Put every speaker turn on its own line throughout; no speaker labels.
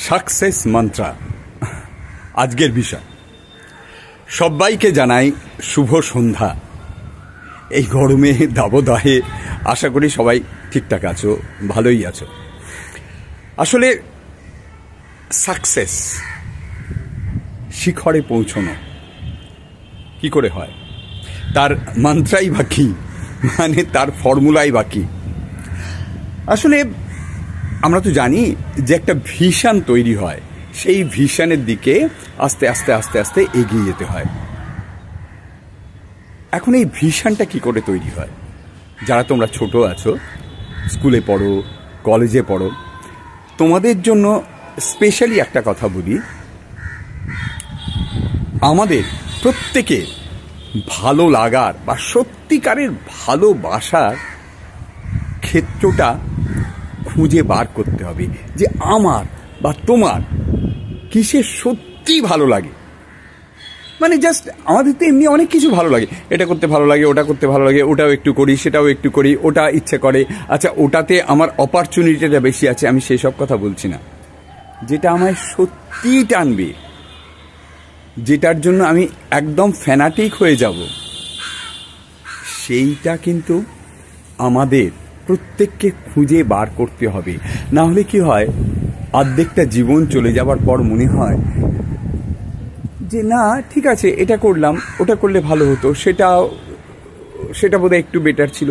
Success mantra আজকের বিষয়। সবাইকে জানাই শুভ সন্ধ্যা। এই গরমে দাবদাহে আশা করি সবাই ঠিকঠাক আছো, ভালোই আছো। আসলে সাকসেস শিখরে পৌঁছানো কি করে হয়, তার মন্ত্রাই বা কি, মানে তার ফর্মুলাই বা কি। আসলে আমরা তো জানি যে একটা ভিশন তৈরি হয়, সেই ভিশনের দিকে আস্তে আস্তে আস্তে আস্তে এগিয়ে যেতে হয়। এখন এই ভিশনটা কি করে তৈরি হয়? যারা তোমরা ছোট আছো, স্কুলে পড়ো, কলেজে পড়ো, তোমাদের জন্য স্পেশালি একটা কথা বলি। আমাদের প্রত্যেকে ভালো লাগার বা সত্যিকারের ভালোবাসার ক্ষেত্রটা খুঁজে বার করতে হবে, যে আমার বা তোমার কিসে সত্যি ভালো লাগে। মানে জাস্ট আমাদের তো এমনি অনেক কিছু ভালো লাগে, এটা করতে ভালো লাগে, ওটা করতে ভালো লাগে, ওটাও একটু করি, সেটাও একটু করি, ওটা ইচ্ছে করে। আচ্ছা, ওটাতে আমার অপরচুনিটিটা বেশি আছে, আমি সেই সব কথা বলছি না। যেটা আমায় সত্যি টানবে, যেটার জন্য আমি একদম ফ্যানাটিক হয়ে যাব, সেইটা কিন্তু আমাদের প্রত্যেককে খুঁজে বার করতে হবে। না হলে কি হয়, অর্ধেকটা জীবন চলে যাবার পর মনে হয় যে না ঠিক আছে, এটা করলাম, ওটা করলে ভালো হতো, সেটা বোধহয় একটু বেটার ছিল।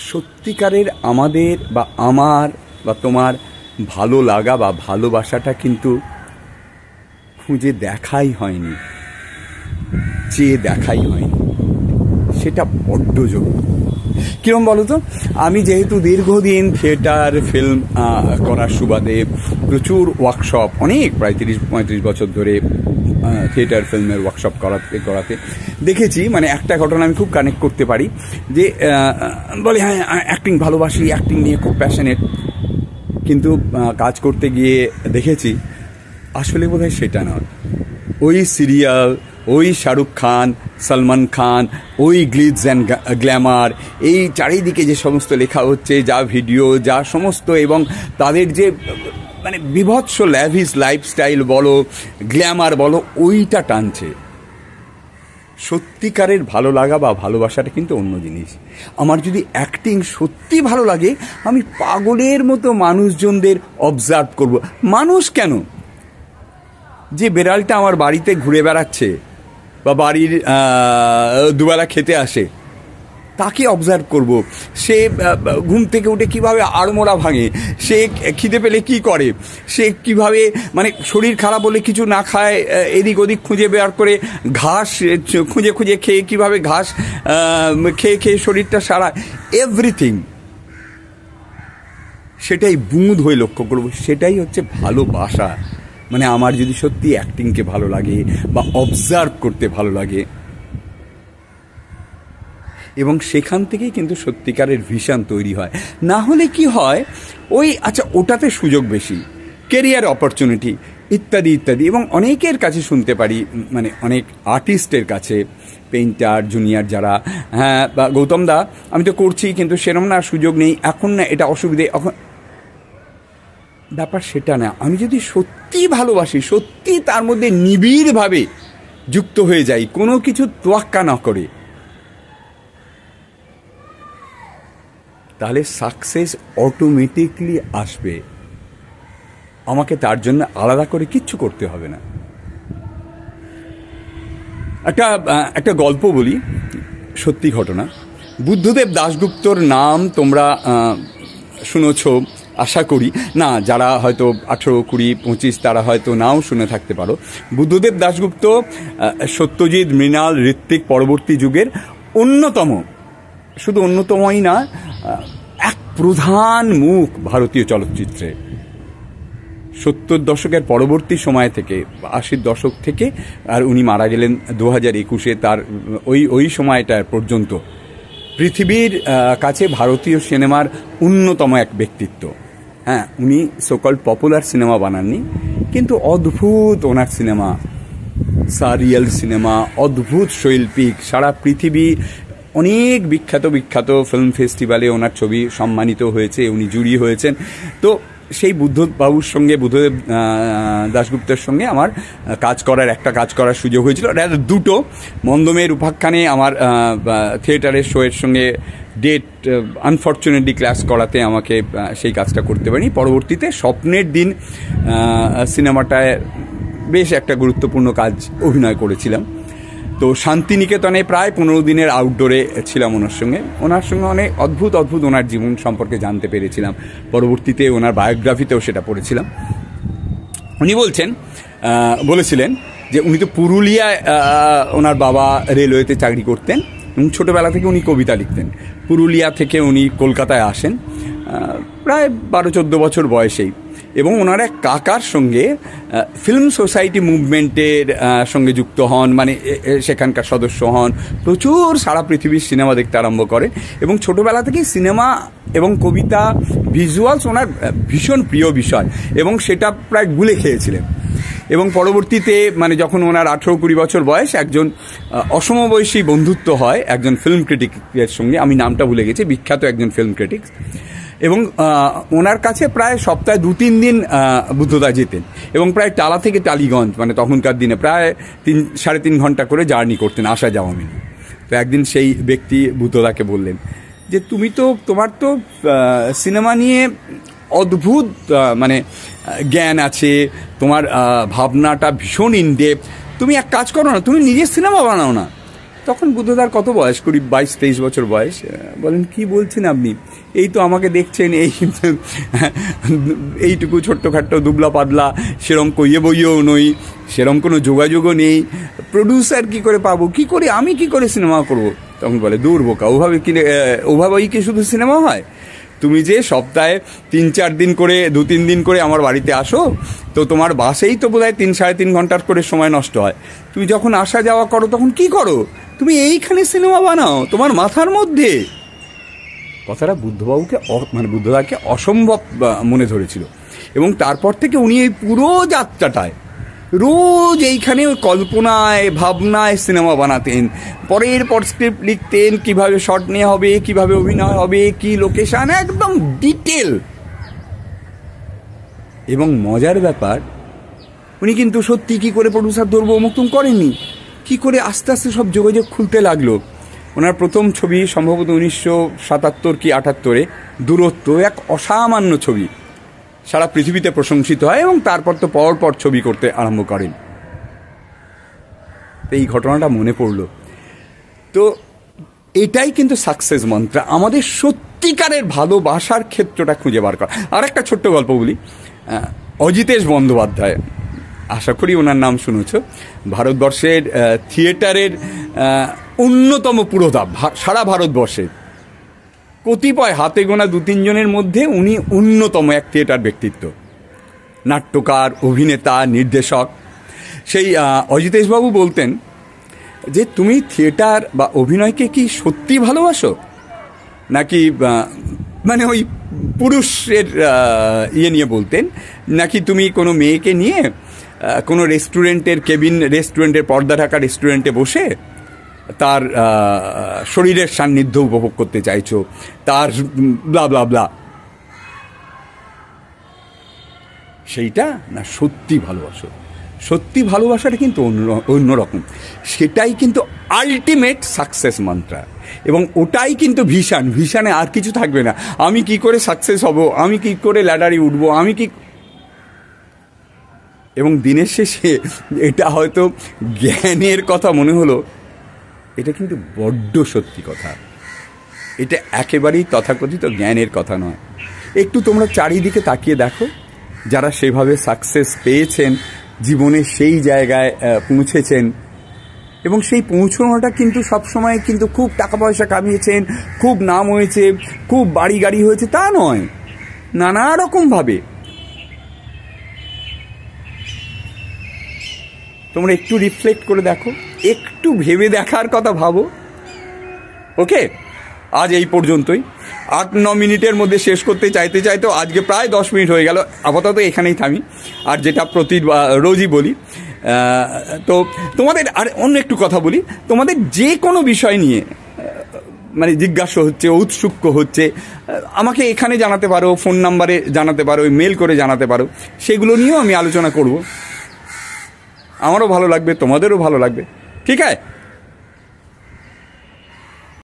সত্যিকারের আমাদের বা আমার বা তোমার ভালো লাগা বা ভালোবাসাটা কিন্তু খুঁজে দেখাই হয়নি, চেয়ে দেখাই হয়নি। সেটা বড্ড জরুরি। কিরম বলো তো, আমি যেহেতু দীর্ঘদিন থিয়েটার ফিল্ম করার সুবাদে প্রচুর ওয়ার্কশপ, অনেক প্রায় 30-35 বছর ধরে থিয়েটার ফিল্মের ওয়ার্কশপ করাতে দেখেছি। মানে একটা ঘটনা আমি খুব কানেক্ট করতে পারি, যে বলে হ্যাঁ অ্যাক্টিং ভালোবাসি, অ্যাক্টিং নিয়ে খুব প্যাশনেট, কিন্তু কাজ করতে গিয়ে দেখেছি আসলে বোধহয় সেটা নয়। ওই সিরিয়াল, ওই শাহরুখ খান, সলমান খান, ওই গ্লিটস অ্যান্ড গ্ল্যামার, এই চারিদিকে যে সমস্ত লেখা হচ্ছে, যা ভিডিও, যা সমস্ত, এবং তাদের যে মানে বিভৎস ল্যাভিশ লাইফস্টাইল বলো, গ্ল্যামার বলো, ওইটা টানছে। সত্যিকারের ভালো লাগা বা ভালোবাসাটা কিন্তু অন্য জিনিস। আমার যদি অ্যাক্টিং সত্যি ভালো লাগে, আমি পাগলের মতো মানুষজনদের অবজার্ভ করব। মানুষ কেন, যে বেড়ালটা আমার বাড়িতে ঘুরে বেড়াচ্ছে বা বাড়ির দুবেলা খেতে আসে, তাকে অবজার্ভ করব। সে ঘুম থেকে উঠে কিভাবে আড়মোড়া ভাঙে, সে খিদে পেলে কি করে, সে কিভাবে মানে শরীর খারাপ হলে কিছু না খায়, এদিক ওদিক খুঁজে বের করে ঘাস খুঁজে খুঁজে খেয়ে কিভাবে ঘাস খেয়ে খেয়ে শরীরটা সারায়, এভরিথিং সেটাই বুঁদ হয়ে লক্ষ্য করব। সেটাই হচ্ছে ভালোবাসা। মানে আমার যদি সত্যি অ্যাক্টিংকে ভালো লাগে বা অবজার্ভ করতে ভালো লাগে, এবং সেখান থেকেই কিন্তু সত্যিকারের ভিশন তৈরি হয়। না হলে কি হয়, ওই আচ্ছা ওটাতে সুযোগ বেশি, কেরিয়ার অপরচুনিটি ইত্যাদি ইত্যাদি। এবং অনেকের কাছে শুনতে পারি, মানে অনেক আর্টিস্টের কাছে, পেইন্টার জুনিয়র যারা, হ্যাঁ বা গৌতম দা আমি তো করছি কিন্তু সেরকম না, সুযোগ নেই এখন, না এটা অসুবিধে এখন। ব্যাপার সেটা না। আমি যদি সত্যি ভালোবাসি, সত্যি তার মধ্যে নিবিড়ভাবে যুক্ত হয়ে যাই, কোনো কিছু তোয়াক্কা না করে, তাহলে সাকসেস অটোমেটিকলি আসবে। আমাকে তার জন্য আলাদা করে কিচ্ছু করতে হবে না। একটা গল্প বলি, সত্যি ঘটনা। বুদ্ধদেব দাশগুপ্তর নাম তোমরা শুনেছ আশা করি। না, যারা হয়তো 18, 20, 25 তারা হয়তো নাও শুনে থাকতে পারো। বুদ্ধদেব দাশগুপ্ত সত্যজিৎ, মৃণাল, ঋত্বিক পরবর্তী যুগের অন্যতম, শুধু অন্যতমই না, এক প্রধান মুখ ভারতীয় চলচ্চিত্রে। 70 দশকের পরবর্তী সময় থেকে, 80 দশক থেকে, আর উনি মারা গেলেন 2021-এ, তার ওই সময়টা পর্যন্ত পৃথিবীর কাছে ভারতীয় সিনেমার অন্যতম এক ব্যক্তিত্ব। হ্যাঁ, উনি সকল পপুলার সিনেমা বানাননি, কিন্তু অদ্ভুত ওনার সিনেমা, সারিয়াল সিনেমা, অদ্ভুত শৈল্পিক, সারা পৃথিবী অনেক বিখ্যাত বিখ্যাত ফিল্ম ফেস্টিভ্যালে ওনার ছবি সম্মানিত হয়েছে, উনি জুরি হয়েছেন। তো সেই বুদ্ধবাবুর সঙ্গে, বুদ্ধদেব দাশগুপ্তের সঙ্গে আমার কাজ করার সুযোগ হয়েছিল। দুটো মন্দমের উপাখ্যানে আমার থিয়েটারের শোয়ের সঙ্গে ডেট আনফর্চুনেটলি ক্লাস করাতে আমাকে সেই কাজটা করতে পারিনি। পরবর্তীতে স্বপ্নের দিন সিনেমাটায় বেশ একটা গুরুত্বপূর্ণ কাজ অভিনয় করেছিলাম। তো শান্তিনিকেতনে প্রায় 15 দিনের আউটডোরে ছিলাম ওনার সঙ্গে অনেক অদ্ভুত ওনার জীবন সম্পর্কে জানতে পেরেছিলাম। পরবর্তীতে ওনার বায়োগ্রাফিতেও সেটা পড়েছিলাম। উনি বলেছিলেন যে উনি তো পুরুলিয়ায়, ওনার বাবা রেলওয়েতে চাকরি করতেন এবং ছোটোবেলা থেকে উনি কবিতা লিখতেন। পুরুলিয়া থেকে উনি কলকাতায় আসেন প্রায় 12-14 বছর বয়সেই, এবং ওনার এক কাকার সঙ্গে ফিল্ম সোসাইটি মুভমেন্টের সঙ্গে যুক্ত হন, মানে সেখানকার সদস্য হন, প্রচুর সারা পৃথিবীর সিনেমা দেখতে আরম্ভ করেন এবং ছোটোবেলা থেকেই সিনেমা এবং কবিতা, ভিজুয়ালস ওনার ভীষণ প্রিয় বিষয় এবং সেটা প্রায় গুলে খেয়েছিলেন। এবং পরবর্তীতে মানে যখন ওনার 18-20 বছর বয়স, একজন অসমবয়সী বন্ধুত্ব হয় একজন ফিল্ম ক্রিটিকের সঙ্গে, আমি নামটা ভুলে গেছি, বিখ্যাত একজন ফিল্ম ক্রিটিক, এবং ওনার কাছে প্রায় সপ্তাহে 2-3 দিন বুদ্ধদা যেতেন এবং প্রায় টালা থেকে টালিগঞ্জ, মানে তখনকার দিনে প্রায় 3-3.5 ঘন্টা করে জার্নি করতেন, আসা যাওয়া মিলে। তো একদিন সেই ব্যক্তি বুদ্ধদাকে বললেন যে তোমার তো সিনেমা নিয়ে অদ্ভুত মানে জ্ঞান আছে, তোমার ভাবনাটা ভীষণ ইনডেপথ, তুমি এক কাজ করো না, তুমি নিজের সিনেমা বানাও না। তখন বুদ্ধদার কত বয়স, 22-23 বছর বয়স। বলেন কি বলছেন আপনি, এই তো আমাকে দেখছেন, এইটুকু ছোট্টখাট্টো দুবলা পাতলা, সেরম কইয়ে বইয়েও নই, সেরম কোনো যোগাযোগও নেই, প্রডিউসার কি করে পাবো, আমি কি করে সিনেমা করব। তখন বলে দূর বোকা, ওভাবেই কি শুধু সিনেমা হয়? তুমি যে সপ্তাহে 3-4 দিন করে 2-3 দিন করে আমার বাড়িতে আসো, তো তোমার বাসেই তো বোধহয় 3-3.5 ঘন্টার করে সময় নষ্ট হয়। তুমি যখন আসা যাওয়া করো তখন কি করো? তুমি এইখানে সিনেমা বানাও তোমার মাথার মধ্যে। কথাটা বুদ্ধদাকে অসম্ভব মনে ধরেছিল এবং তারপর থেকে উনি এই পুরো যাত্রাটায় রোজ এইখানে কল্পনায় ভাবনায় সিনেমা বানাতেন, পরের পর স্ক্রিপ্ট লিখতেন, কিভাবে শট নেওয়া হবে, কিভাবে অভিনয় হবে, কি লোকেশন, একদম ডিটেল। এবং মজার ব্যাপার, উনি কিন্তু সত্যি কি করে প্রডিউসার ধরবো অমুক করেননি, কি করে আস্তে আস্তে সব যোগাযোগ খুলতে লাগলো। ওনার প্রথম ছবি সম্ভবত 1977 কি 78-এ দূরত্ব, এক অসামান্য ছবি, সারা পৃথিবীতে প্রশংসিত হয় এবং তারপর তো পর ছবি করতে আরম্ভ করেন। এই ঘটনাটা মনে পড়ল। তো এটাই কিন্তু সাকসেস মন্ত্র, আমাদের সত্যিকারের ভালোবাসার ক্ষেত্রটা খুঁজে বার করা। আর একটা ছোট্ট গল্প বলি। অজিতেশ বন্দ্যোপাধ্যায়, আশা করি ওনার নাম শুনেছ, ভারতবর্ষের থিয়েটারের অন্যতম পুরোধা, সারা ভারতবর্ষের কতিপয় হাতে গোনা 2-3 জনের মধ্যে উনি অন্যতম এক থিয়েটার ব্যক্তিত্ব, নাট্যকার, অভিনেতা, নির্দেশক। সেই অজিতেশবাবু বলতেন যে তুমি থিয়েটার বা অভিনয়কে কি সত্যি ভালোবাসো, নাকি মানে ওই পুরুষের নিয়ে বলতেন, নাকি তুমি কোনো মেয়েকে নিয়ে কোনো রেস্টুরেন্টের পর্দা ঢাকা রেস্টুরেন্টে বসে তার শরীরের সান্নিধ্য উপভোগ করতে চাইছো, তার ব্লা ব্লা ব্লা, সেইটা না সত্যি ভালোবাসো। সত্যি ভালোবাসাটা কিন্তু অন্যরকম, সেটাই কিন্তু আলটিমেট সাকসেস মন্ত্র, এবং ওটাই কিন্তু ভিশনে আর কিছু থাকবে না। আমি কি করে সাকসেস হব, আমি কি করে ল্যাডারে উঠবো, এবং দিনের শেষে এটা হয়তো জ্ঞানের কথা মনে হলো, এটা কিন্তু বড্ড সত্যি কথা, এটা একেবারেই তথাকথিত জ্ঞানের কথা নয়। একটু তোমরা চারিদিকে তাকিয়ে দেখো, যারা সেভাবে সাকসেস পেয়েছেন, জীবনে সেই জায়গায় পৌঁছেছেন, এবং সেই পৌঁছানোটা কিন্তু সবসময় কিন্তু খুব টাকা পয়সা কামিয়েছেন, খুব নাম হয়েছে, খুব বাড়ি গাড়ি হয়েছে, তা নয়, নানা রকমভাবে। তোমরা একটু রিফ্লেক্ট করে দেখো, একটু ভেবে দেখার কথা ভাবো। ওকে, আজ এই পর্যন্তই। 8-9 মিনিটের মধ্যে শেষ করতে চাইতে আজকে প্রায় 10 মিনিট হয়ে গেল। আপাতত এখানেই থামি। আর যেটা রোজই বলি, তো তোমাদের আর অন্য একটু কথা বলি, তোমাদের যে কোনো বিষয় নিয়ে মানে জিজ্ঞাসা হচ্ছে, ঔৎসুক্য হচ্ছে, আমাকে এখানে জানাতে পারো, ফোন নাম্বারে জানাতে পারো, মেল করে জানাতে পারো। সেগুলো নিয়েও আমি আলোচনা করব, আমারও ভালো লাগবে, তোমাদেরও ভালো লাগবে। ঠিক আছে।